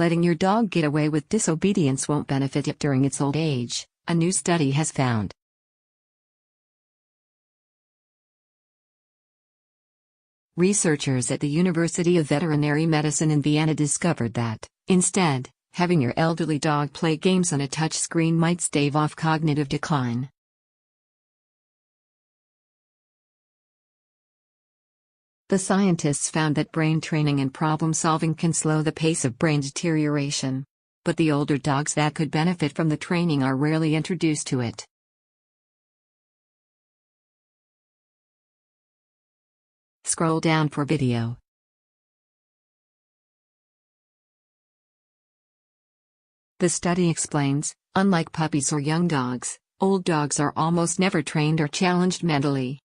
Letting your dog get away with disobedience won't benefit it during its old age, a new study has found. Researchers at the University of Veterinary Medicine in Vienna discovered that, instead, having your elderly dog play games on a touchscreen might stave off cognitive decline. The scientists found that brain training and problem solving can slow the pace of brain deterioration. But the older dogs that could benefit from the training are rarely introduced to it. Scroll down for video. The study explains, unlike puppies or young dogs, old dogs are almost never trained or challenged mentally.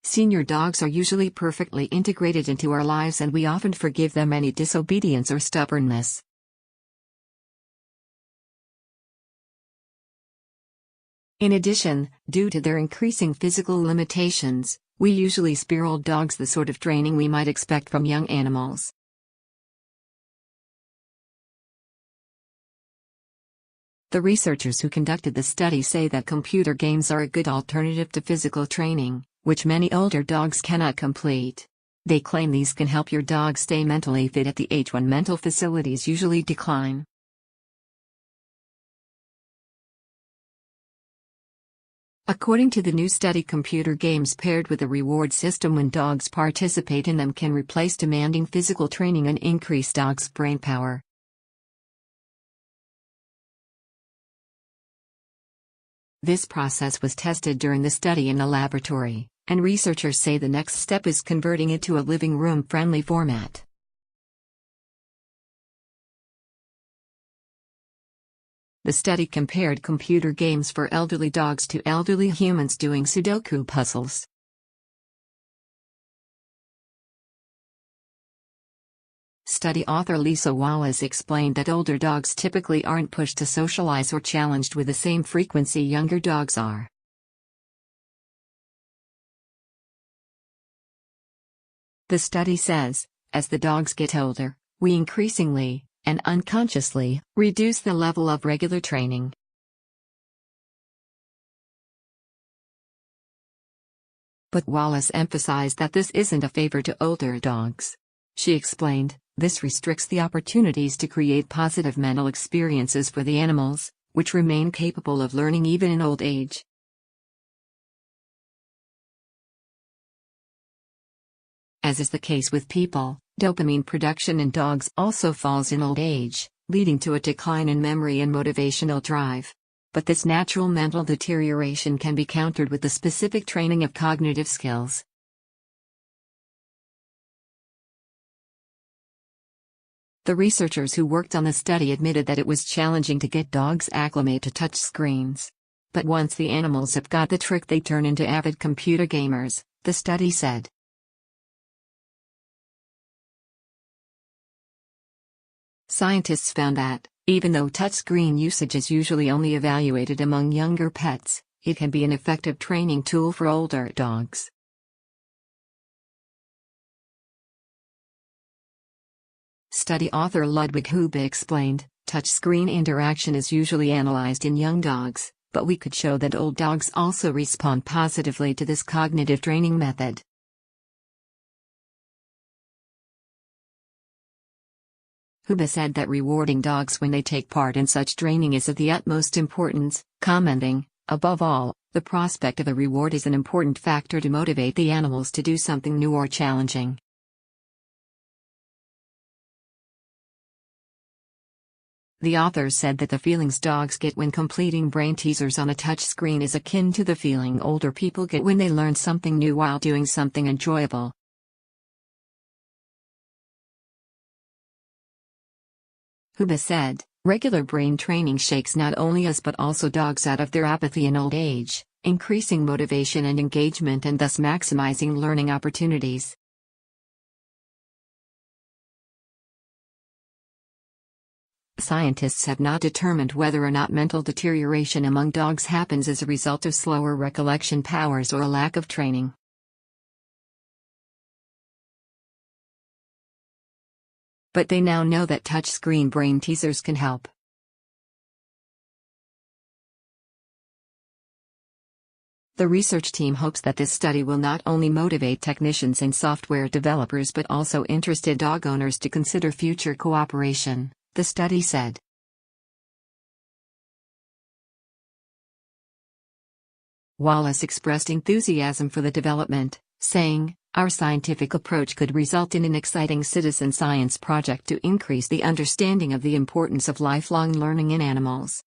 Senior dogs are usually perfectly integrated into our lives and we often forgive them any disobedience or stubbornness. In addition, due to their increasing physical limitations, we usually spare old dogs the sort of training we might expect from young animals. The researchers who conducted the study say that computer games are a good alternative to physical training, which many older dogs cannot complete. They claim these can help your dog stay mentally fit at the age when mental facilities usually decline. According to the new study, computer games paired with a reward system when dogs participate in them can replace demanding physical training and increase dogs' brain power. This process was tested during the study in a laboratory, and researchers say the next step is converting it to a living room-friendly format. The study compared computer games for elderly dogs to elderly humans doing Sudoku puzzles. Study author Lisa Wallace explained that older dogs typically aren't pushed to socialize or challenged with the same frequency younger dogs are. The study says, as the dogs get older, we increasingly, and unconsciously, reduce the level of regular training. But Wallace emphasized that this isn't a favor to older dogs. She explained, this restricts the opportunities to create positive mental experiences for the animals, which remain capable of learning even in old age. As is the case with people, dopamine production in dogs also falls in old age, leading to a decline in memory and motivational drive. But this natural mental deterioration can be countered with the specific training of cognitive skills. The researchers who worked on the study admitted that it was challenging to get dogs acclimate to touch screens. But once the animals have got the trick, they turn into avid computer gamers, the study said. Scientists found that, even though touchscreen usage is usually only evaluated among younger pets, it can be an effective training tool for older dogs. Study author Ludwig Hube explained, touchscreen interaction is usually analyzed in young dogs, but we could show that old dogs also respond positively to this cognitive training method. Hube said that rewarding dogs when they take part in such training is of the utmost importance, commenting, above all, the prospect of a reward is an important factor to motivate the animals to do something new or challenging. The authors said that the feelings dogs get when completing brain teasers on a touchscreen is akin to the feeling older people get when they learn something new while doing something enjoyable. Hube said, regular brain training shakes not only us but also dogs out of their apathy in old age, increasing motivation and engagement and thus maximizing learning opportunities. Scientists have not determined whether or not mental deterioration among dogs happens as a result of slower recollection powers or a lack of training. But they now know that touchscreen brain teasers can help. The research team hopes that this study will not only motivate technicians and software developers but also interested dog owners to consider future cooperation, the study said. Wallace expressed enthusiasm for the development, saying, "Our scientific approach could result in an exciting citizen science project to increase the understanding of the importance of lifelong learning in animals."